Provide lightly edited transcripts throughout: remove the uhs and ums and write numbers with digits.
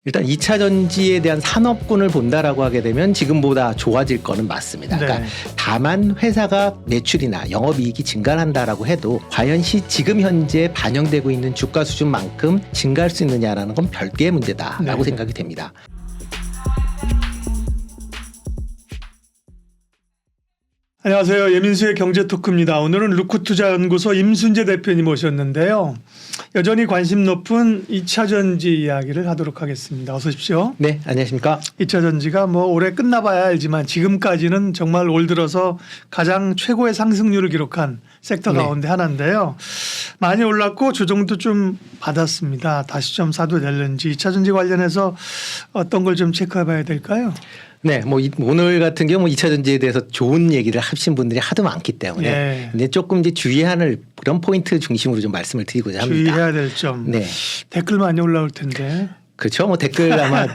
일단 2차 전지에 대한 산업군을 본다라고 하게 되면 지금보다 좋아질 거는 맞습니다. 네. 그러니까 다만 회사가 매출이나 영업이익이 증가한다라고 해도 과연 지금 현재 반영되고 있는 주가 수준만큼 증가할 수 있느냐라는 건 별개의 문제다라고 네. 생각이 됩니다. 안녕하세요. 예민수의 경제토크입니다. 오늘은 루크투자연구소 임순재 대표님 모셨는데요. 여전히 관심 높은 2차 전지 이야기를 하도록 하겠습니다. 어서 오십시오. 네, 안녕하십니까? 2차 전지가 뭐 올해 끝나봐야 알지만 지금까지는 정말 올 들어서 가장 최고의 상승률을 기록한 섹터 네. 가운데 하나인데요. 많이 올랐고 조정도 좀 받았습니다. 다시 좀 사도 될는지 2차 전지 관련해서 어떤 걸 좀 체크해 봐야 될까요? 네, 오늘 같은 경우 2차 전지에 대해서 좋은 얘기를 하신 분들이 하도 많기 때문에 네. 근데 조금 이제 주의해야 할 그런 포인트 중심으로 좀 말씀을 드리고자 합니다. 주의해야 될 점. 네. 댓글 많이 올라올 텐데. 그렇죠. 댓글 아마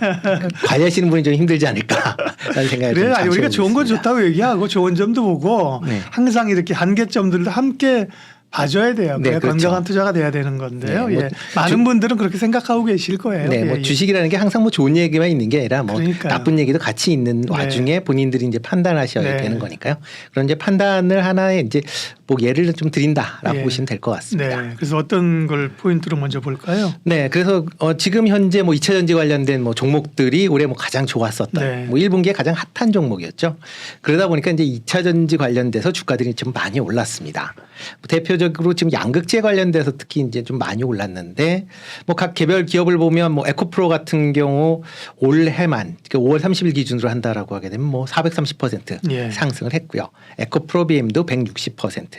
관리하시는 분이 좀 힘들지 않을까라는 생각이 그래, 좀 아니 우리가 좋은 건 있습니다. 좋다고 얘기하고 좋은 점도 보고 네. 항상 이렇게 한계점들도 함께 봐줘야 돼요. 네, 그래 그렇죠. 건강한 투자가 돼야 되는 건데요. 네, 예. 많은 분들은 그렇게 생각하고 계실 거예요. 네, 예, 예. 주식이라는 게 항상 좋은 얘기만 있는 게 아니라 그러니까요. 나쁜 얘기도 같이 있는 네. 와중에 본인들이 이제 판단하셔야 네. 되는 거니까요. 그런 이제 판단을 하나의 이제 예를 좀 드린다라고 예. 보시면 될 것 같습니다. 네. 그래서 어떤 걸 포인트로 먼저 볼까요? 네, 그래서 지금 현재 2차 전지 관련된 종목들이 올해 가장 좋았었던 네. 1분기에 가장 핫한 종목이었죠. 그러다 보니까 이제 2차 전지 관련돼서 주가들이 좀 많이 올랐습니다. 대표적으로 지금 양극재 관련돼서 특히 이제 좀 많이 올랐는데 각 개별 기업을 보면 에코프로 같은 경우 올해만 5월 30일 기준으로 한다라고 하게 되면 430% 예. 상승을 했고요. 에코프로비엠도 160%,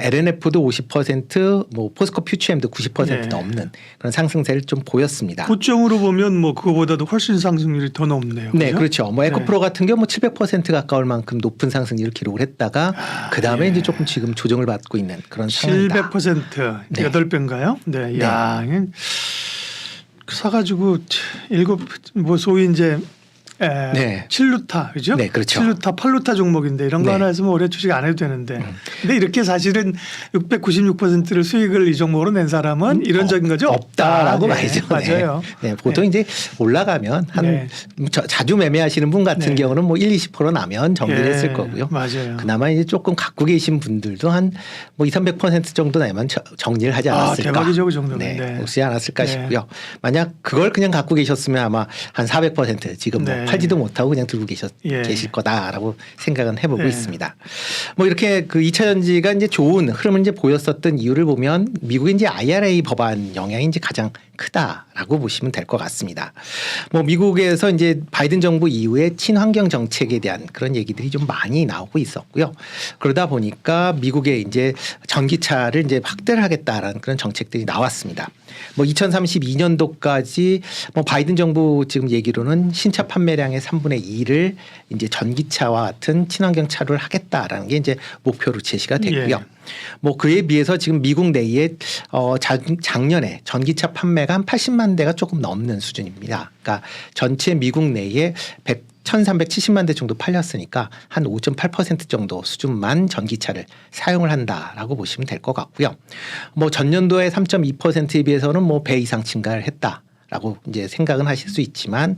LNF도 50%, 포스코 퓨처엠도 90% 예. 넘는 그런 상승세를 좀 보였습니다. 고점으로 보면 그거보다도 훨씬 상승률이 더 높네요. 네, 그죠? 그렇죠. 에코프로 같은 경우 700% 가까울 만큼 높은 상승률을 기록을 했다가 그 다음에 예. 이제 조금 지금 조정을 받고 있는 그런 상황이다. 700% 네. 8배인가요? 네. 네. 야, 사가지고 소위 이제 네. 7루타 그죠? 네, 그렇죠. 7루타, 8루타 종목인데 이런 거 네. 하나 했으면 올해 주식 안 해도 되는데. 근데 이렇게 사실은 696%를 수익을 이 종목으로 낸 사람은 이런적인 거죠? 없다라고 네, 말이죠. 맞아요. 네. 보통 이제 올라가면 네. 자주 매매하시는 분 같은 네. 경우는 1-20% 나면 정리를 예, 했을 거고요. 맞아요. 그나마 이제 조금 갖고 계신 분들도 한 200-300% 정도 내면 정리를 하지 않았을까. 대박이죠, 그 정도면. 네. 네. 그렇지 않았을까 네. 싶고요. 만약 그걸 그냥 갖고 계셨으면 아마 한 400% 지금 네. 팔지도 못하고 그냥 들고 예. 계실 거다라고 생각은 해보고 네. 있습니다. 이렇게 그 2차 전지가 이제 좋은 흐름을 이제 보였었던 이유를 보면 미국의 이제 IRA 법안 영향이 이제 가장 크다라고 보시면 될 것 같습니다. 미국에서 이제 바이든 정부 이후에 친환경 정책에 대한 그런 얘기들이 좀 많이 나오고 있었고요. 그러다 보니까 미국의 이제 전기차를 이제 확대를 하겠다라는 그런 정책들이 나왔습니다. 2032년도까지 바이든 정부 지금 얘기로는 신차 판매량의 3분의 2를 이제 전기차와 같은 친환경 차를 하겠다라는 게 이제 목표로 제시가 됐고요. 예. 그에 비해서 지금 미국 내에 작년에 전기차 판매가 한 80만 대가 조금 넘는 수준입니다. 그러니까 전체 미국 내에 1,370만 대 정도 팔렸으니까 한 5.8% 정도 수준만 전기차를 사용을 한다라고 보시면 될 것 같고요. 전년도에 3.2%에 비해서는 배 이상 증가를 했다라고 이제 생각은 하실 수 있지만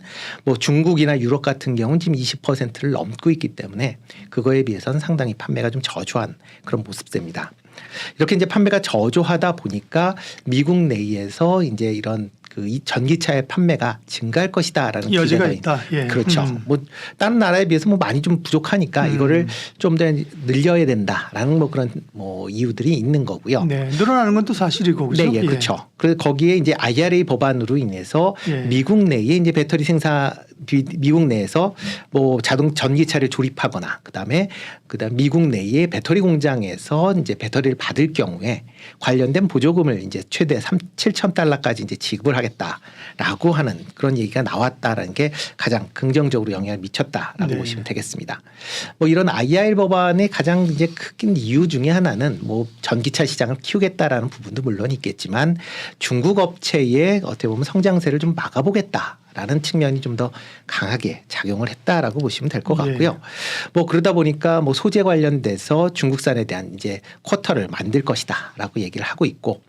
중국이나 유럽 같은 경우는 지금 20%를 넘고 있기 때문에 그거에 비해서는 상당히 판매가 좀 저조한 그런 모습입니다. 이렇게 이제 판매가 저조하다 보니까 미국 내에서 이제 이런 이 전기차의 판매가 증가할 것이다라는 여지가 기대가 있다. 예. 그렇죠. 다른 나라에 비해서 많이 좀 부족하니까 이거를 좀 더 늘려야 된다라는 그런 이유들이 있는 거고요. 네. 늘어나는 건 또 사실이고 그렇죠? 네, 예, 그렇죠. 그래서 거기에 이제 IRA 법안으로 인해서 예. 미국 내에 이제 배터리 미국 내에서 자동 전기차를 조립하거나 그다음에 미국 내에 배터리 공장에서 이제 배터리를 받을 경우에 관련된 보조금을 이제 최대 7,000달러까지 이제 지급을 하겠다라고 하는 그런 얘기가 나왔다라는 게 가장 긍정적으로 영향을 미쳤다라고 네. 보시면 되겠습니다. 이런 IRA 법안의 가장 이제 큰 이유 중에 하나는 전기차 시장을 키우겠다라는 부분도 물론 있겠지만 중국 업체의 어떻게 보면 성장세를 좀 막아보겠다. 있다라는 측면이 좀 더 강하게 작용을 했다라고 보시면 될 것 같고요. 예. 뭐 그러다 보니까 뭐 소재 관련돼서 중국산에 대한 이제 쿼터를 만들 것이다라고 얘기를 하고 있고,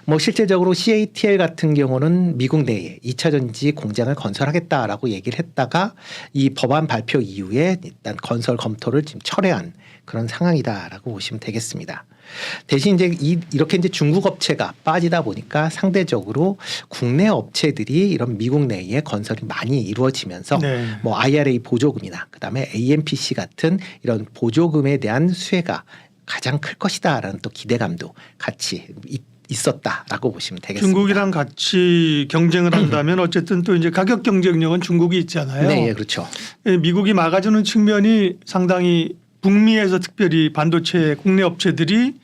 뭐 실제적으로 CATL 같은 경우는 미국 내에 2차 전지 공장을 건설하겠다라고 얘기를 했다가 이 법안 발표 이후에 일단 건설 검토를 지금 철회한 그런 상황이다라고 보시면 되겠습니다. 대신 이제 이렇게 이제 중국 업체가 빠지다 보니까 상대적으로 국내 업체들이 이런 미국 내에 건설이 많이 이루어지면서 네. 뭐 IRA 보조금이나 그다음에 AMPC 같은 이런 보조금에 대한 수혜가 가장 클 것이다라는 또 기대감도 같이 있었다라고 보시면 되겠습니다. 중국이랑 같이 경쟁을 한다면 어쨌든 또 이제 가격 경쟁력은 중국이 있잖아요. 네, 예, 그렇죠. 미국이 막아주는 측면이 상당히 북미에서 특별히 반도체 국내 업체들이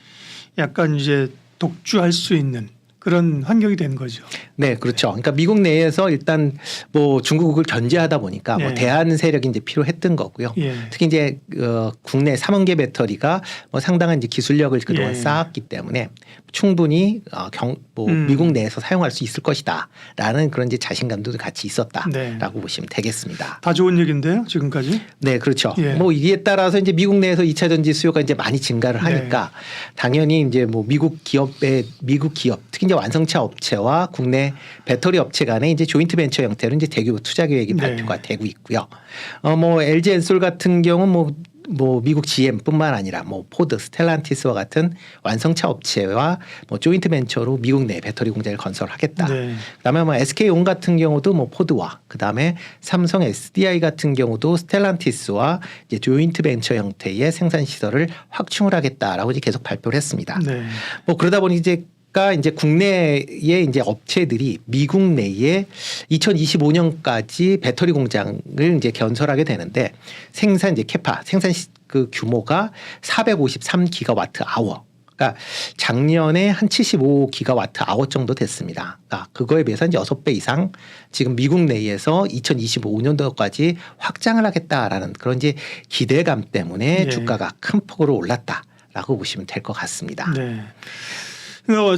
약간 이제 독주할 수 있는 그런 환경이 된 거죠. 네, 그렇죠. 그러니까 미국 내에서 일단 뭐 중국을 견제하다 보니까 뭐 네. 대안 세력이 이제 필요했던 거고요. 예. 특히 이제 국내 3원계 배터리가 뭐 상당한 이제 기술력을 그동안 예. 쌓았기 때문에 충분히 미국 내에서 사용할 수 있을 것이다라는 그런 이제 자신감도 같이 있었다라고 네. 보시면 되겠습니다. 다 좋은 얘기인데요, 지금까지. 네, 그렇죠. 예. 뭐 이에 따라서 이제 미국 내에서 2차 전지 수요가 이제 많이 증가를 하니까 당연히 이제 뭐 미국 기업 특히 이제 완성차 업체와 국내 배터리 업체 간에 이제 조인트 벤처 형태로 이제 대규모 투자 계획이 네. 발표가 되고 있고요. 뭐 LG 엔솔 같은 경우 뭐 미국 GM뿐만 아니라 뭐 포드, 스텔란티스와 같은 완성차 업체와 뭐 조인트 벤처로 미국 내 배터리 공장을 건설하겠다. 네. 그다음에 뭐 SK온 같은 경우도 뭐 포드와 그다음에 삼성 SDI 같은 경우도 스텔란티스와 이제 조인트 벤처 형태의 생산 시설을 확충을 하겠다라고 이제 계속 발표를 했습니다. 네. 뭐 그러다 보니 이제 국내의 이제 업체들이 미국 내에 2025년까지 배터리 공장을 이제 건설하게 되는데 생산 그 규모가 453기가와트 아워. 그러니까 작년에 한 75기가와트 아워 정도 됐습니다. 그러니까 그거에 비해서 이제 6배 이상 지금 미국 내에서 2025년도까지 확장을 하겠다라는 그런 이제 기대감 때문에 예. 주가가 큰 폭으로 올랐다라고 보시면 될 것 같습니다. 네.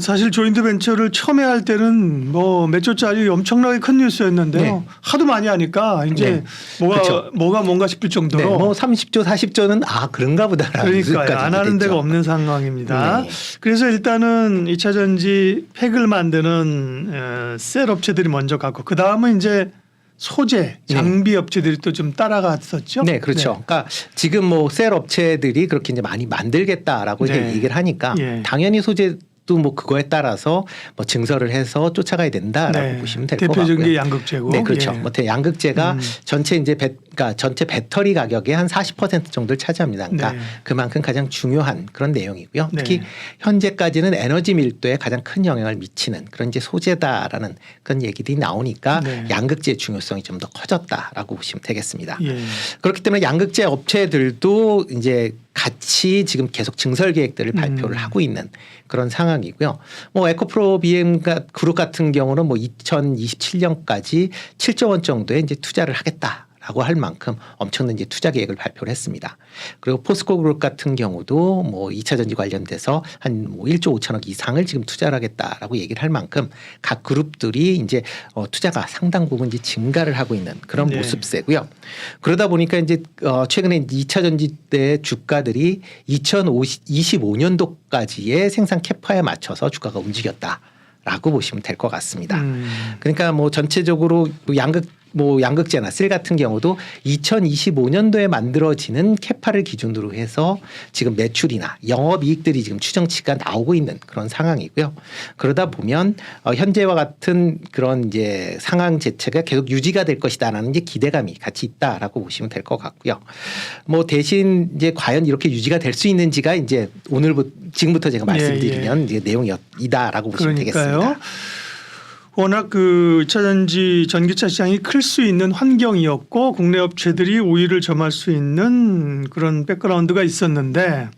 사실 조인트 벤처를 처음에 할 때는 뭐 몇 조짜리 엄청나게 큰 뉴스였는데요. 네. 하도 많이 하니까 이제 네. 그렇죠. 뭐가 뭔가 싶을 정도로. 네, 뭐 30조, 40조는 그런가 보다라는 그러니까요. 안 하는 데가 없는 상황입니다. 네. 그래서 일단은 2차 전지 팩을 만드는 셀 업체들이 먼저 갔고 그 다음은 이제 소재, 장비 업체들이 또 좀 따라갔었죠. 네, 그렇죠. 네. 그러니까 지금 뭐 셀 업체들이 그렇게 이제 많이 만들겠다라고 네. 얘기를 하니까 예. 당연히 소재 또 뭐 그거에 따라서 뭐 증설을 해서 쫓아가야 된다라고 네. 보시면 될 것 같고요. 대표적인 게 양극재고. 네, 그렇죠. 예. 뭐 양극재가 전체 이제 그러니까 전체 배터리 가격의 한 40% 정도를 차지합니다. 그러니까 네. 그만큼 가장 중요한 그런 내용이고요. 특히 네. 현재까지는 에너지 밀도에 가장 큰 영향을 미치는 그런 이제 소재다라는 그런 얘기들이 나오니까 네. 양극재의 중요성이 좀 더 커졌다라고 보시면 되겠습니다. 예. 그렇기 때문에 양극재 업체들도 이제 같이 지금 계속 증설 계획들을 발표를 하고 있는 그런 상황이고요. 뭐 에코프로 BM 그룹 같은 경우는 뭐 2027년까지 7조 원 정도의 이제 투자를 하겠다라고 할 만큼 엄청난 이제 투자 계획을 발표를 했습니다. 그리고 포스코 그룹 같은 경우도 뭐 2차 전지 관련돼서 한 뭐 1조 5천억 이상을 지금 투자를 하겠다라고 얘기를 할 만큼 각 그룹들이 이제 투자가 상당 부분 이제 증가를 하고 있는 그런 네. 모습세고요. 그러다 보니까 이제 최근에 2차 전지 때 주가들이 2025년도까지의 생산 캐파에 맞춰서 주가가 움직였다라고 보시면 될 것 같습니다. 그러니까 뭐 전체적으로 양극재나 셀 같은 경우도 2025년도에 만들어지는 캐파를 기준으로 해서 지금 매출이나 영업이익들이 지금 추정치가 나오고 있는 그런 상황이고요. 그러다 보면 현재와 같은 그런 이제 상황 자체가 계속 유지가 될 것이다라는 이제 기대감이 같이 있다라고 보시면 될 것 같고요. 뭐 대신 이제 과연 이렇게 유지가 될 수 있는지가 이제 지금부터 제가 말씀드리면 이제 내용이다라고 보시면 그러니까요. 되겠습니다. 워낙 그 2차 전지 전기차 시장이 클 수 있는 환경이었고 국내 업체들이 우위를 점할 수 있는 그런 백그라운드가 있었는데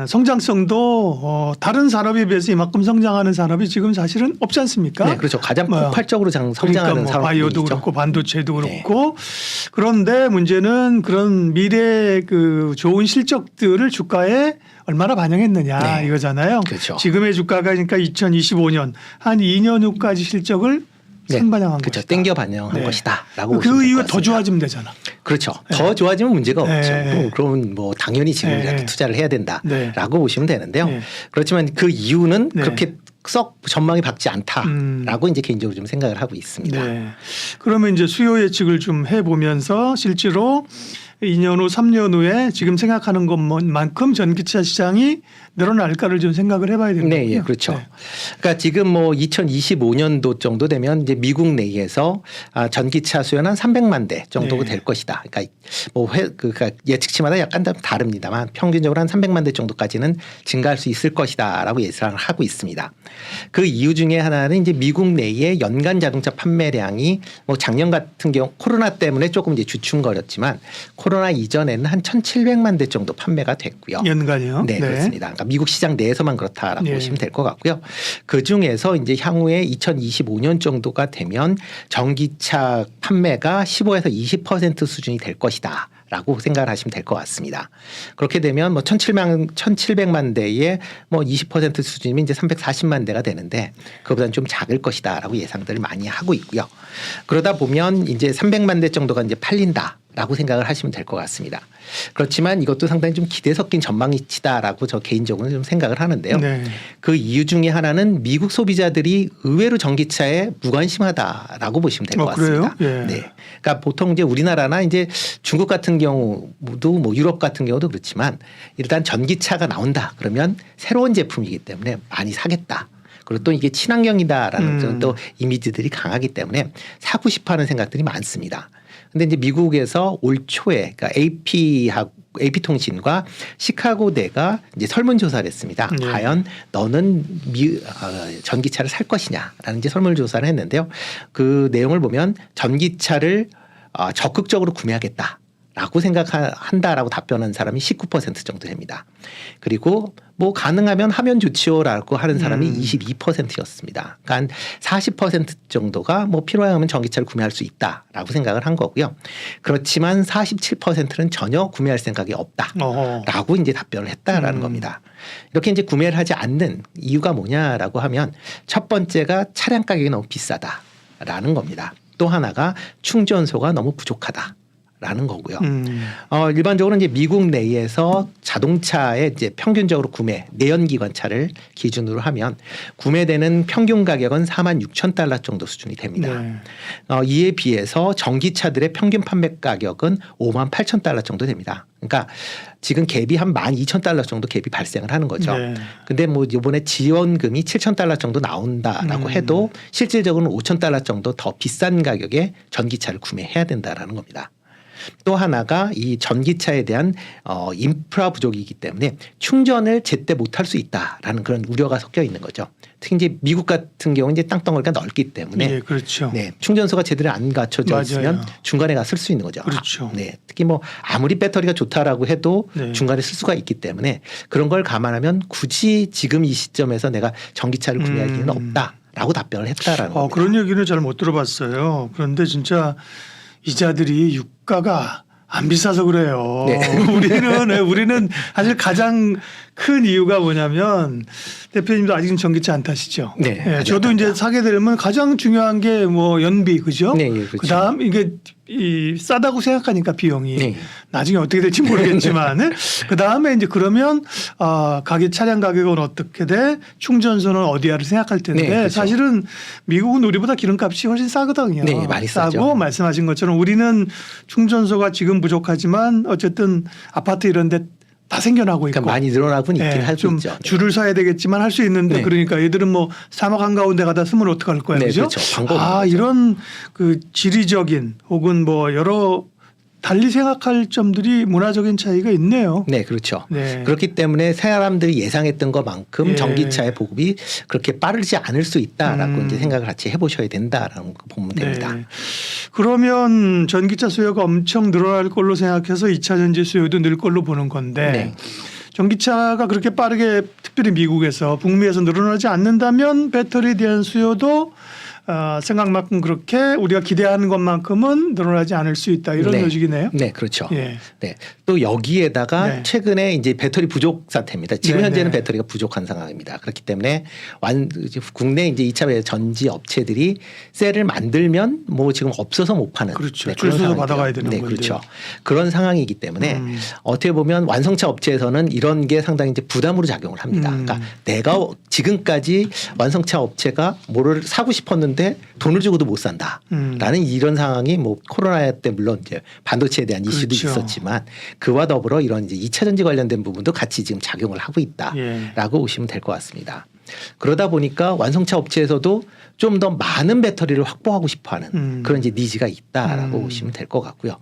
성장성도 다른 산업에 비해서 이만큼 성장하는 산업이 지금 사실은 없지 않습니까? 네, 그렇죠. 가장 폭발적으로 성장하는 그러니까 뭐 산업이 바이오도 있죠. 그렇고 반도체도 네. 그렇고 그런데 문제는 그런 미래 그 좋은 실적들을 주가에 얼마나 반영했느냐 네. 이거잖아요. 그렇죠. 지금의 주가가 그러니까 2025년 한 2년 후까지 실적을 네. 생반영한 그렇죠. 것이다. 땡겨 반영한 네. 것이다라고 그 이유가 보시면 더 좋아지면 되잖아. 그렇죠. 네. 더 좋아지면 문제가 없죠. 네. 그러면 뭐 당연히 지금이라도 네. 투자를 해야 된다라고 네. 보시면 되는데요. 네. 그렇지만 그 이유는 네. 그렇게 썩 전망이 밝지 않다라고 이제 개인적으로 좀 생각을 하고 있습니다. 네. 그러면 이제 수요 예측을 좀 해보면서 실제로 2년 후, 3년 후에 지금 생각하는 것만큼 전기차 시장이 늘어날까를 좀 생각을 해봐야 되는 거군요. 네, 예, 그렇죠. 그러니까 지금 뭐 2025년도 정도 되면 이제 미국 내에서 전기차 수요는 한 300만 대 정도가 네. 될 것이다. 그러니까 뭐 그러니까 예측치마다 약간 좀 다릅니다만 평균적으로 한 300만 대 정도까지는 증가할 수 있을 것이다라고 예상을 하고 있습니다. 그 이유 중에 하나는 이제 미국 내의 연간 자동차 판매량이 뭐 작년 같은 경우 코로나 때문에 조금 이제 주춤거렸지만 코로나 이전에는 한 1,700만 대 정도 판매가 됐고요. 연간이요? 네, 그렇습니다. 그러니까 미국 시장 내에서만 그렇다라고 네. 보시면 될 것 같고요. 그 중에서 이제 향후에 2025년 정도가 되면 전기차 판매가 15에서 20% 수준이 될 것이다. 라고 생각을 하시면 될 것 같습니다. 그렇게 되면 뭐 1,700만 대의 뭐 20% 수준이면 이제 340만 대가 되는데 그보다는 좀 작을 것이다라고 예상들을 많이 하고 있고요. 그러다 보면 이제 300만 대 정도가 이제 팔린다라고 생각을 하시면 될 것 같습니다. 그렇지만 이것도 상당히 좀 기대 섞인 전망이치다라고 저 개인적으로는 좀 생각을 하는데요. 네. 그 이유 중에 하나는 미국 소비자들이 의외로 전기차에 무관심하다라고 보시면 될 것 같습니다. 그래요? 예. 네. 그러니까 보통 이제 우리나라나 이제 중국 같은 경우도 뭐 유럽 같은 경우도 그렇지만 일단 전기차가 나온다 그러면 새로운 제품이기 때문에 많이 사겠다. 그리고 또 이게 친환경이다라는 또 이미지들이 강하기 때문에 사고 싶어하는 생각들이 많습니다. 근데 이제 미국에서 올 초에 그러니까 AP통신과 시카고대가 이제 설문조사를 했습니다. 네. 과연 과연 너는 전기차를 살 것이냐라는 이제 설문조사를 했는데요. 그 내용을 보면 전기차를 적극적으로 구매하겠다. 라고 생각한다라고 답변한 사람이 19% 정도 됩니다. 그리고 뭐 가능하면 하면 좋지요라고 하는 사람이 22%였습니다. 그러니까 40% 정도가 뭐 필요하면 전기차를 구매할 수 있다라고 생각을 한 거고요. 그렇지만 47%는 전혀 구매할 생각이 없다라고 이제 답변을 했다라는 겁니다. 이렇게 이제 구매를 하지 않는 이유가 뭐냐라고 하면 첫 번째가 차량 가격이 너무 비싸다라는 겁니다. 또 하나가 충전소가 너무 부족하다. 라는 거고요. 일반적으로 이제 미국 내에서 자동차의 이제 평균적으로 구매 내연기관차를 기준으로 하면 구매되는 평균 가격은 46,000달러 정도 수준이 됩니다. 네. 이에 비해서 전기차들의 평균 판매 가격은 58,000달러 정도 됩니다. 그러니까 지금 갭이 한 12,000달러 정도 갭이 발생을 하는 거죠. 네. 근데 뭐 이번에 지원금이 7,000달러 정도 나온다라고 해도 실질적으로는 5,000달러 정도 더 비싼 가격에 전기차를 구매해야 된다라는 겁니다. 또 하나가 이 전기차에 대한 인프라 부족이기 때문에 충전을 제때 못할 수 있다라는 그런 우려가 섞여 있는 거죠. 특히 이제 미국 같은 경우는 이제 땅덩어리가 넓기 때문에 네, 그렇죠. 네, 충전소가 제대로 안 갖춰져 맞아요. 있으면 중간에 가 쓸 수 있는 거죠. 그렇죠. 네, 특히 뭐 아무리 배터리가 좋다라고 해도 네. 중간에 쓸 수가 있기 때문에 그런 걸 감안하면 굳이 지금 이 시점에서 내가 전기차를 구매할 이유는 없다라고 답변을 했다라는 겁니다. 그런 얘기는 잘 못 들어봤어요. 그런데 진짜 이자들이 유가가 안 비싸서 그래요. 네. 우리는 사실 가장 큰 이유가 뭐냐면 대표님도 아직은 전기차 안 타시죠? 네, 아직 저도 안 이제 탑니다. 사게 되면 가장 중요한 게 뭐 연비 그죠? 네, 그렇죠. 그다음 이게 이 싸다고 생각하니까 비용이 네. 나중에 어떻게 될지 모르겠지만 그다음에 이제 그러면 차량 가격은 어떻게 돼? 충전소는 어디야를 생각할 텐데 네, 그렇죠. 사실은 미국은 우리보다 기름값이 훨씬 싸거든요. 네, 많이 싸죠. 싸고 말씀하신 것처럼 우리는 충전소가 지금 부족하지만 어쨌든 아파트 이런 데 다 생겨나고 있고 그러니까 많이 늘어나고는 있긴 네, 할 수 좀 있죠. 네. 줄을 서야 되겠지만 할 수 있는데 네. 그러니까 얘들은 뭐 사막 한가운데 가다 쓰면 어떡할 거야. 네, 그죠? 그렇죠. 방법이 없는 거죠. 이런 그 지리적인 혹은 뭐 여러 달리 생각할 점들이 문화적인 차이가 있네요. 네, 그렇죠. 네. 그렇기 때문에 사람들이 예상했던 것만큼 예. 전기차의 보급이 그렇게 빠르지 않을 수 있다라고 이제 생각을 같이 해보셔야 된다라는 거 보면 됩니다. 네. 그러면 전기차 수요가 엄청 늘어날 걸로 생각해서 2차 전지 수요도 늘 걸로 보는 건데 네. 전기차가 그렇게 빠르게 특별히 미국에서 북미에서 늘어나지 않는다면 배터리에 대한 수요도 생각만큼 그렇게 우리가 기대하는 것만큼은 늘어나지 않을 수 있다 이런 네. 요직이네요. 네, 그렇죠. 예. 네. 또 여기에다가 네. 최근에 이제 배터리 부족 사태입니다. 지금 네, 현재는 네. 배터리가 부족한 상황입니다. 그렇기 때문에 국내 이제 2차 전지 업체들이 셀을 만들면 뭐 지금 없어서 못 파는 그렇죠. 네, 줄 그런 서서 상황이고요. 받아가야 되는 네, 건데. 그렇죠. 그런 상황이기 때문에 어떻게 보면 완성차 업체에서는 이런 게 상당히 이제 부담으로 작용을 합니다. 그러니까 내가 지금까지 완성차 업체가 뭐를 사고 싶었는데 돈을 주고도 못 산다라는 이런 상황이 뭐 코로나 때 물론 이제 반도체에 대한 이슈도 그렇죠. 있었지만 그와 더불어 이런 이제 2차 전지 관련된 부분도 같이 지금 작용을 하고 있다라고 예. 보시면 될 것 같습니다. 그러다 보니까 완성차 업체에서도 좀 더 많은 배터리를 확보하고 싶어하는 그런 이제 니즈가 있다라고 보시면 될 것 같고요.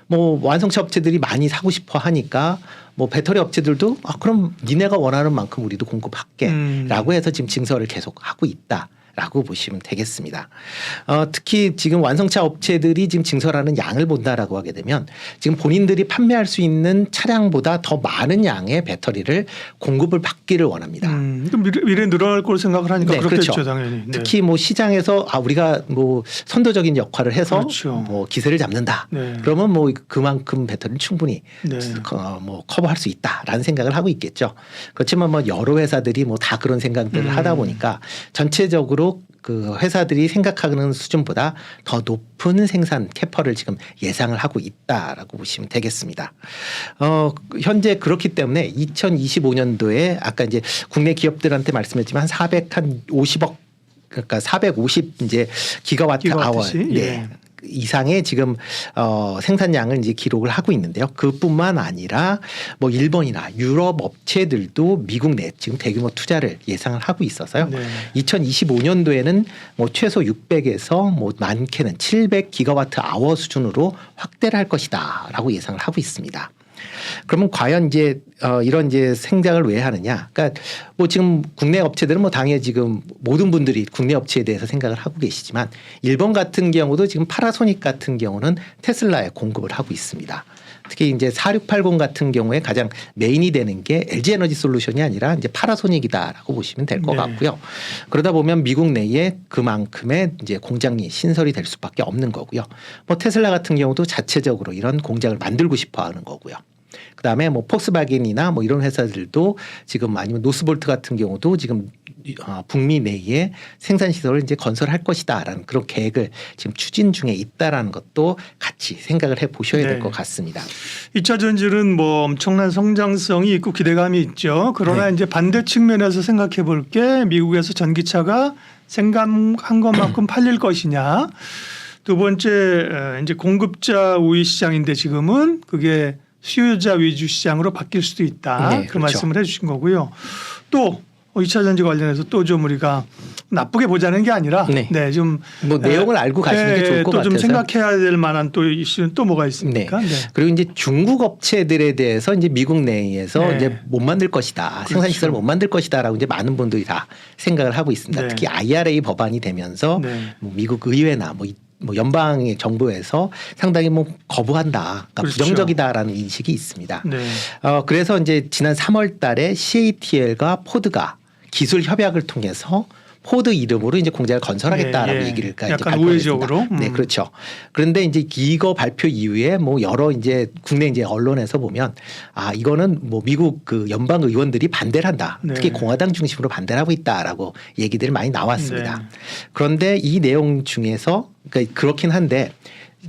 뭐 완성차 업체들이 많이 사고 싶어 하니까 뭐 배터리 업체들도 그럼 니네가 원하는 만큼 우리도 공급할게라고 해서 지금 증설을 계속 하고 있다. 라고 보시면 되겠습니다. 특히 지금 완성차 업체들이 지금 증설하는 양을 본다라고 하게 되면 지금 본인들이 판매할 수 있는 차량보다 더 많은 양의 배터리를 공급을 받기를 원합니다. 미래에 늘어날 거로 생각을 하니까 네, 그렇겠죠, 그렇죠. 당연히. 네. 특히 뭐 시장에서 우리가 뭐 선도적인 역할을 해서 그렇죠. 뭐 기세를 잡는다. 네. 그러면 뭐 그만큼 배터리를 충분히 네. 뭐 커버할 수 있다라는 생각을 하고 있겠죠. 그렇지만 뭐 여러 회사들이 뭐 다 그런 생각들을 하다 보니까 전체적으로 그 회사들이 생각하는 수준보다 더 높은 생산 캐퍼를 지금 예상을 하고 있다라고 보시면 되겠습니다. 현재 그렇기 때문에 2025년도에 아까 이제 국내 기업들한테 말씀했지만 한 450억 그러니까 450 이제 기가와트 아워 예. 이상의 지금 생산량을 이제 기록을 하고 있는데요. 그뿐만 아니라 뭐 일본이나 유럽 업체들도 미국 내 지금 대규모 투자를 예상을 하고 있어서요. 네. 2025년도에는 뭐 최소 600에서 뭐 많게는 700 기가와트 아워 수준으로 확대를 할 것이다라고 예상을 하고 있습니다. 그러면 과연 이제 이런 이제 생각을 왜 하느냐? 그러니까 뭐 지금 국내 업체들은 뭐 당연히 지금 모든 분들이 국내 업체에 대해서 생각을 하고 계시지만 일본 같은 경우도 지금 파라소닉 같은 경우는 테슬라에 공급을 하고 있습니다. 특히 이제 4680 같은 경우에 가장 메인이 되는 게 LG 에너지 솔루션이 아니라 이제 파라소닉이다라고 보시면 될 것 네. 같고요. 그러다 보면 미국 내에 그만큼의 이제 공장이 신설이 될 수밖에 없는 거고요. 뭐 테슬라 같은 경우도 자체적으로 이런 공장을 만들고 싶어 하는 거고요. 그다음에 뭐 폭스바겐이나 뭐 이런 회사들도 지금 아니면 노스볼트 같은 경우도 지금 북미 내에 생산 시설을 이제 건설할 것이다라는 그런 계획을 지금 추진 중에 있다라는 것도 같이 생각을 해 보셔야 될 것 같습니다. 2차 전지는 뭐 엄청난 성장성이 있고 기대감이 있죠. 그러나 네. 이제 반대 측면에서 생각해 볼 게 미국에서 전기차가 생각한 것만큼 팔릴 것이냐. 두 번째 이제 공급자 우위 시장인데 지금은 그게 수요자 위주 시장으로 바뀔 수도 있다. 네, 그 그렇죠. 말씀을 해 주신 거고요. 또 2차 전지 관련해서 또 좀 우리가 나쁘게 보자는 게 아니라 네. 좀 뭐 내용을 알고 가시는 게 좋을 것 같아서. 또 좀 생각해야 될 만한 또 이슈는 또 뭐가 있습니까? 네. 네. 그리고 이제 중국 업체들에 대해서 이제 미국 내에서 네. 이제 못 만들 것이다. 생산 시설을 못 만들 것이다라고 이제 많은 분들이 다 생각을 하고 있습니다. 네. 특히 IRA 법안이 되면서 네. 뭐 미국 의회나 뭐 연방의 정부에서 상당히 뭐 거부한다, 그러니까 그렇죠. 부정적이다라는 인식이 있습니다. 네. 그래서 이제 지난 3월달에 CATL과 포드가 기술 협약을 통해서 포드 이름으로 이제 공장을 건설하겠다라고 예, 예. 얘기를 이제 약간 발표했습니다. 우회적으로. 네, 그렇죠. 그런데 이제 이거 발표 이후에 뭐 여러 이제 국내 이제 언론에서 보면 이거는 뭐 미국 그 연방 의원들이 반대를 한다. 네. 특히 공화당 중심으로 반대를 하고 있다라고 얘기들이 많이 나왔습니다. 네. 그런데 이 내용 중에서 그러니까 그렇긴 한데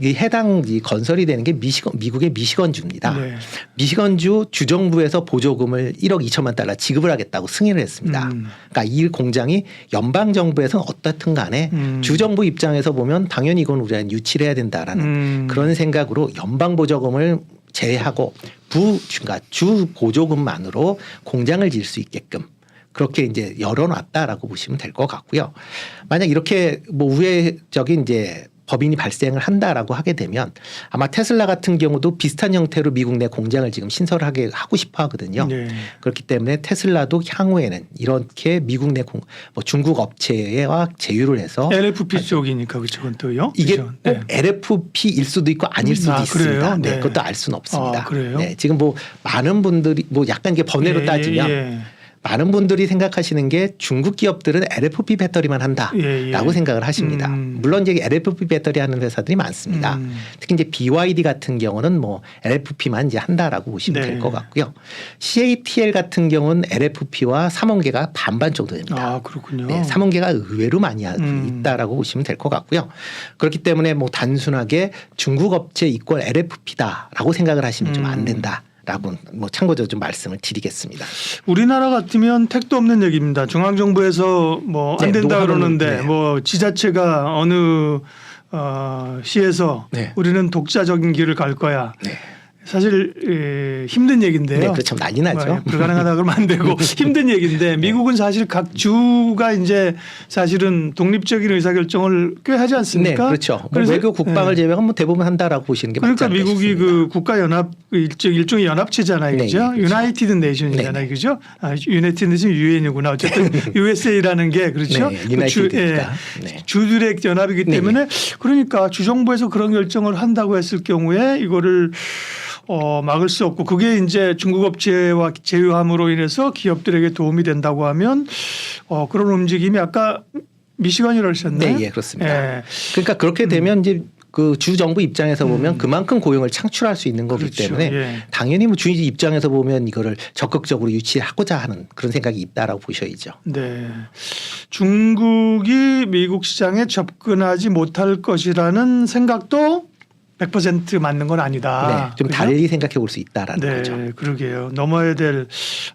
이 해당 이 건설이 되는 게 미국의 미시건주입니다. 네. 미시건주 주정부에서 보조금을 1억 2천만 달러 지급을 하겠다고 승인을 했습니다. 그러니까 이 공장이 연방 정부에서는 어떻든 간에 주정부 입장에서 보면 당연히 이건 우리가 유치를 해야 된다라는 그런 생각으로 연방 보조금을 제외하고 그러니까 주 보조금만으로 공장을 지을 수 있게끔 그렇게 이제 열어놨다라고 보시면 될 것 같고요. 만약 이렇게 뭐 우회적인 이제 법인이 발생을 한다라고 하게 되면 아마 테슬라 같은 경우도 비슷한 형태로 미국 내 공장을 지금 신설하게 하고 싶어 하거든요. 네. 그렇기 때문에 테슬라도 향후에는 이렇게 미국 내 뭐 중국 업체와 제휴를 해서 LFP 쪽이니까 그쪽은 또요. 이게 그죠? 꼭 네. LFP일 수도 있고 아닐 수도 있습니다. 그래요? 네, 네. 그것도 알 수는 없습니다. 그래요? 네, 지금 뭐 많은 분들이 뭐 약간 이게 번외로 따지면 많은 분들이 생각하시는 게 중국 기업들은 LFP 배터리만 한다라고 예, 예. 생각을 하십니다. 물론 이제 LFP 배터리 하는 회사들이 많습니다. 특히 이제 BYD 같은 경우는 뭐 LFP만 이제 한다라고 보시면 네. 될 것 같고요. CATL 같은 경우는 LFP와 삼원계가 반반 정도 됩니다. 아, 그렇군요. 네, 삼원계가 의외로 많이 있다라고 보시면 될 것 같고요. 그렇기 때문에 뭐 단순하게 중국 업체 이권 LFP다라고 생각을 하시면 좀 안 된다라고 뭐 참고적으로 좀 말씀을 드리겠습니다. 우리나라 같으면 택도 없는 얘기입니다. 중앙정부에서 뭐 안 네, 된다 노하우는, 그러는데 네. 뭐 지자체가 어느 시에서 네. 우리는 독자적인 길을 갈 거야. 네. 사실 힘든 얘기인데요. 네, 그렇죠. 난리 나죠. 뭐, 불가능하다 그러면 안 되고 힘든 얘기인데 미국은 사실 각 주가 이제 사실은 독립적인 의사결정을 꽤 하지 네, 않습니까? 그렇죠. 뭐 그래서, 외교 국방을 네. 제외하면 뭐 대부분 한다라고 보시는 게 맞지 그러니까 않을까 미국이 싶습니다. 그 국가연합 일종의 연합체잖아요, 네, 그죠? 네, 그렇죠. 유나이티드 네이션이잖아요, 네, 네. 그죠? 유나이티드 네이션 유엔이구나. 어쨌든 USA라는 게 그렇죠. 네, 그 유나이티드니까. 네. 주들의 연합이기 네, 때문에 그러니까 주정부에서 그런 결정을 한다고 했을 경우에 이거를 막을 수 없고 그게 이제 중국 업체와 제휴함으로 인해서 기업들에게 도움이 된다고 하면 그런 움직임이 아까 미시건이라고 하셨나요? 네, 예, 그렇습니다. 예. 그러니까 그렇게 되면 이제 그 주 정부 입장에서 보면 그만큼 고용을 창출할 수 있는 거기 그렇죠. 때문에 예. 당연히 뭐 주인 입장에서 보면 이거를 적극적으로 유치하고자 하는 그런 생각이 있다라고 보셔야죠. 네. 중국이 미국 시장에 접근하지 못할 것이라는 생각도 100% 맞는 건 아니다. 네, 좀 그죠? 달리 생각해 볼 수 있다라는 네, 거죠. 그러게요. 넘어야 될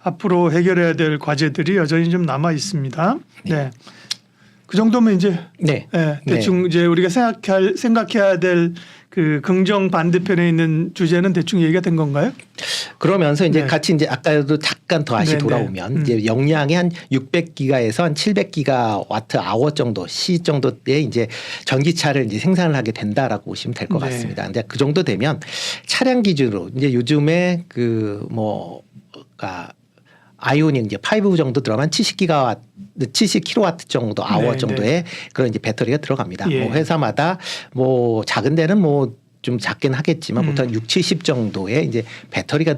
앞으로 해결해야 될 과제들이 여전히 좀 남아 있습니다. 네. 그 정도면 이제 네. 예, 대충 이제 우리가 생각해야 될 그 긍정 반대편에 있는 주제는 대충 얘기가 된 건가요? 그러면서 이제 네. 같이 이제 아까도 잠깐 더 다시 네, 네. 돌아오면 이제 용량이 한 600기가에서 한 700기가와트 아워 정도 시 정도의 이제 전기차를 이제 생산을 하게 된다라고 보시면 될 것 네. 같습니다. 근데 그 정도 되면 차량 기준으로 이제 요즘에 그 뭐가 아이오닉 이제 5 정도 들어가면 70기가와트, 70kW 정도 아워 네, 정도의 그런 이제 배터리가 들어갑니다. 예. 뭐 회사마다 뭐 작은 데는 뭐 좀 작긴 하겠지만 보통 6, 70 정도의 이제 배터리가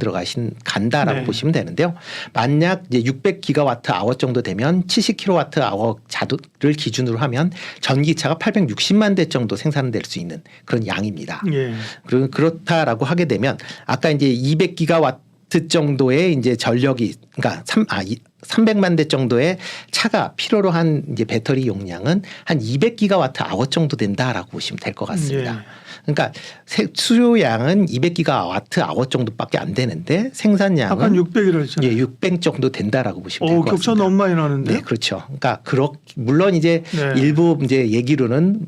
간다라고 네. 보시면 되는데요. 만약 이제 600기가와트 아워 정도 되면 70kW 아워 자두를 기준으로 하면 전기차가 860만 대 정도 생산될 수 있는 그런 양입니다. 예. 그리고 그렇다라고 하게 되면 아까 이제 200기가와트 정도의 이제 전력이 그러니까 300만 대 정도의 차가 필요로 한 이제 배터리 용량은 한 200기가와트 아워 정도 된다라고 보시면 될 것 같습니다. 예. 그러니까 수요량은 200기가와트 아워 정도밖에 안 되는데 생산량은 아까 600이라고 했잖아요. 예, 600 정도 된다라고 보시면 될 것 격차 같습니다. 너무 많이 나는데. 네, 그렇죠. 그러니까 물론 이제 네. 일부 이제 얘기로는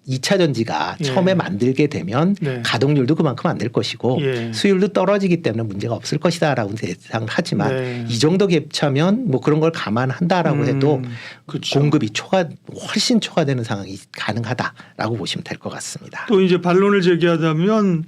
2차 전지가 예. 처음에 만들게 되면 네. 가동률도 그만큼 안 될 것이고 예. 수율도 떨어지기 때문에 문제가 없을 것이다라고 예상을 하지만 네. 이 정도 갭차면 뭐 그런 걸 감안한다라고 해도 그렇죠. 공급이 훨씬 초과되는 상황이 가능하다라고 보시면 될 것 같습니다. 또 이제 반론을 제기하자면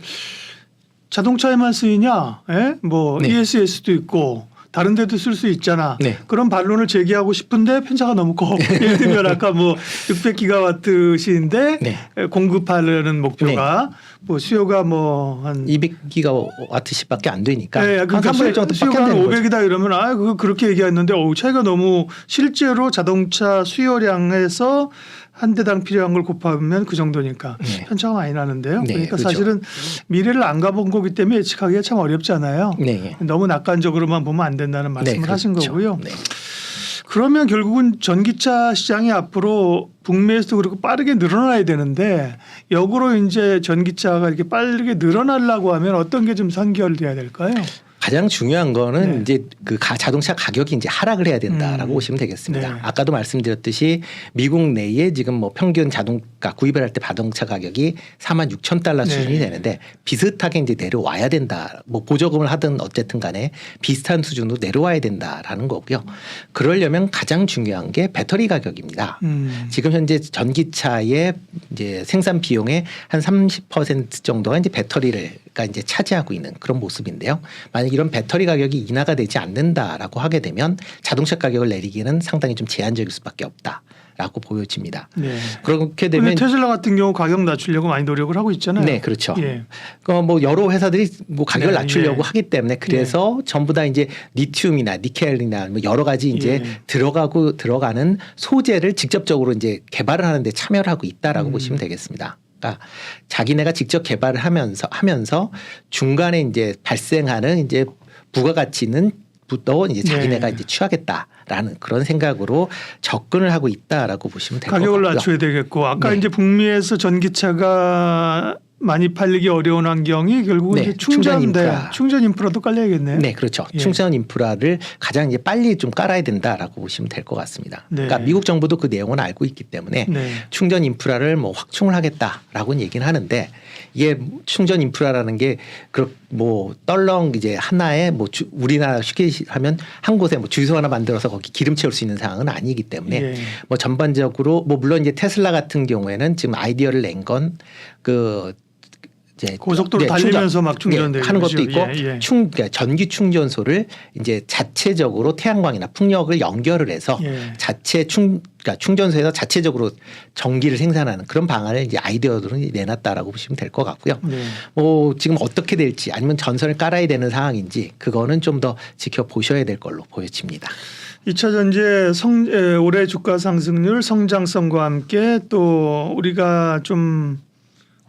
자동차에만 쓰이냐? 예? 뭐 네. ESS도 있고 다른 데도 쓸 수 있잖아. 네. 그런 반론을 제기하고 싶은데 편차가 너무 커. 예를 들면 아까 뭐 600기가와트시인데 네. 공급하려는 목표가 뭐 수요가 뭐 한 200기가와트씩밖에 안 되니까 네, 한 그러니까 3분의 1 정도밖에 수요가 안 한 되는 거죠. 500이다 이러면 그거 그렇게 얘기했는데 차이가 너무 실제로 자동차 수요량에서 한 대당 필요한 걸 곱하면 그 정도니까 네. 편차가 많이 나는데요. 네, 그러니까 그렇죠. 사실은 미래를 안 가본 거기 때문에 예측하기가 참 어렵잖아요. 네. 너무 낙관적으로만 보면 안 된다는 말씀을 네, 하신 그렇죠. 거고요. 네. 그러면 결국은 전기차 시장이 앞으로 북미에서도 그렇고 빠르게 늘어나야 되는데 역으로 이제 전기차가 이렇게 빠르게 늘어나려고 하면 어떤 게 좀 선결돼야 될까요? 가장 중요한 거는 네. 이제 그 자동차 가격이 이제 하락을 해야 된다라고 보시면 되겠습니다. 네. 아까도 말씀드렸듯이 미국 내에 지금 뭐 평균 자동차 구입을 할 때 자동차 가격이 46,000달러 수준이 네. 되는데 비슷하게 이제 내려와야 된다. 뭐 보조금을 하든 어쨌든 간에 비슷한 수준으로 내려와야 된다라는 거고요. 그러려면 가장 중요한 게 배터리 가격입니다. 지금 현재 전기차의 이제 생산 비용의 한 30% 정도가 이제 배터리가 이제 차지하고 있는 그런 모습인데요. 만약 이런 배터리 가격이 인하가 되지 않는다라고 하게 되면 자동차 가격을 내리기는 상당히 좀 제한적일 수밖에 없다. 있다라고 보여집니다. 네. 그렇게 근데 되면 테슬라 같은 경우 가격 낮추려고 많이 노력을 하고 있잖아요. 네, 그렇죠. 예. 뭐 여러 회사들이 뭐 가격을 네, 낮추려고 예. 하기 때문에 그래서 전부 다 이제 리튬이나 니켈이나 뭐 여러 가지 이제 예. 들어가는 소재를 직접적으로 이제 개발을 하는데 참여를 하고 있다라고 보시면 되겠습니다. 그러니까 자기네가 직접 개발을 하면서 중간에 이제 발생하는 이제 부가가치는 부터 이제 자기네가 네. 이제 취하겠다라는 그런 생각으로 접근을 하고 있다라고 보시면 될 것 같고요. 가격을 낮춰야 되겠고 아까 네. 이제 북미에서 전기차가 많이 팔리기 어려운 환경이 결국은 네, 이제 충전대, 충전 인프라. 충전 인프라도 깔려야겠네요. 네, 그렇죠. 예. 충전 인프라를 가장 이제 빨리 좀 깔아야 된다라고 보시면 될 것 같습니다. 네. 그러니까 미국 정부도 그 내용은 알고 있기 때문에 네. 충전 인프라를 뭐 확충을 하겠다라고는 얘기는 하는데 이게 충전 인프라라는 게 뭐 떨렁 이제 하나에 뭐 우리나라 쉽게 하면 한 곳에 뭐 주유소 하나 만들어서 거기 기름 채울 수 있는 상황은 아니기 때문에 예. 뭐 전반적으로 뭐 물론 이제 테슬라 같은 경우에는 지금 아이디어를 낸 건 이제 고속도로 달리면서 막 충전되고 하는 것도 그렇죠. 있고 예, 예. 그러니까 전기 충전소를 이제 자체적으로 태양광이나 풍력을 연결을 해서 예. 그러니까 충전소에서 자체적으로 전기를 생산하는 그런 방안을 이제 아이디어로 내놨다라고 보시면 될 것 같고요. 네. 뭐 지금 어떻게 될지 아니면 전선을 깔아야 되는 상황인지 그거는 좀 더 지켜보셔야 될 걸로 보여집니다. 2차 전지의 올해 주가 상승률 성장성과 함께 또 우리가 좀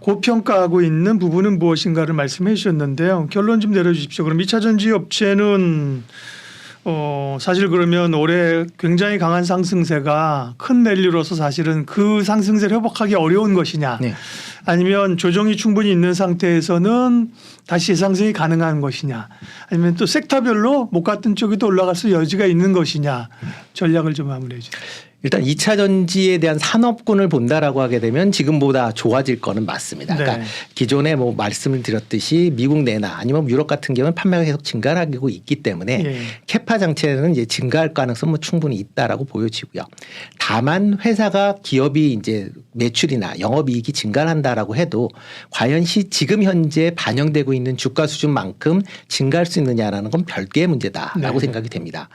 고평가하고 있는 부분은 무엇인가를 말씀해 주셨는데요. 결론 좀 내려주십시오. 그럼 2차 전지 업체는 사실 그러면 올해 굉장히 강한 상승세가 큰 랠리로서 사실은 그 상승세를 회복하기 어려운 것이냐 네. 아니면 조정이 충분히 있는 상태에서는 다시 상승이 가능한 것이냐 아니면 또 섹터별로 목 같은 쪽이 또 올라갈 수 여지가 있는 것이냐 전략을 좀 마무리해 주세요. 일단 2차 전지에 대한 산업군을 본다라고 하게 되면 지금보다 좋아질 거는 맞습니다. 네. 그러니까 기존에 뭐 말씀을 드렸듯이 미국 내나 아니면 유럽 같은 경우는 판매가 계속 증가하고 있기 때문에 예. 캐파 장치는 이제 증가할 가능성은 충분히 있다라고 보여지고요. 다만 회사가 기업이 이제 매출이나 영업이익이 증가한다라고 해도 과연 지금 현재 반영되고 있는 주가 수준만큼 증가할 수 있느냐라는 건 별개의 문제다라고 네. 생각이 됩니다.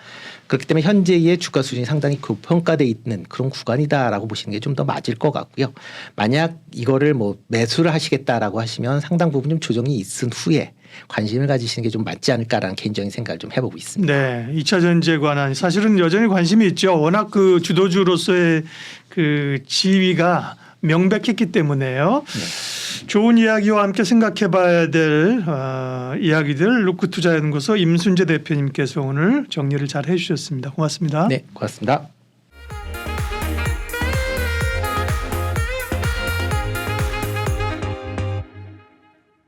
그렇기 때문에 현재의 주가 수준이 상당히 고평가돼 있는 그런 구간이다라고 보시는 게 좀 더 맞을 것 같고요. 만약 이거를 뭐 매수를 하시겠다라고 하시면 상당 부분 좀 조정이 있은 후에 관심을 가지시는 게 좀 맞지 않을까라는 개인적인 생각을 좀 해보고 있습니다. 네, 2차 전지에 관한 사실은 여전히 관심이 있죠. 워낙 그 주도주로서의 그 지위가 명백했기 때문에요. 네. 좋은 이야기와 함께 생각해봐야 될 이야기들 루크투자연구소 임순재 대표님께서 오늘 정리를 잘 해주셨습니다. 고맙습니다. 네, 고맙습니다.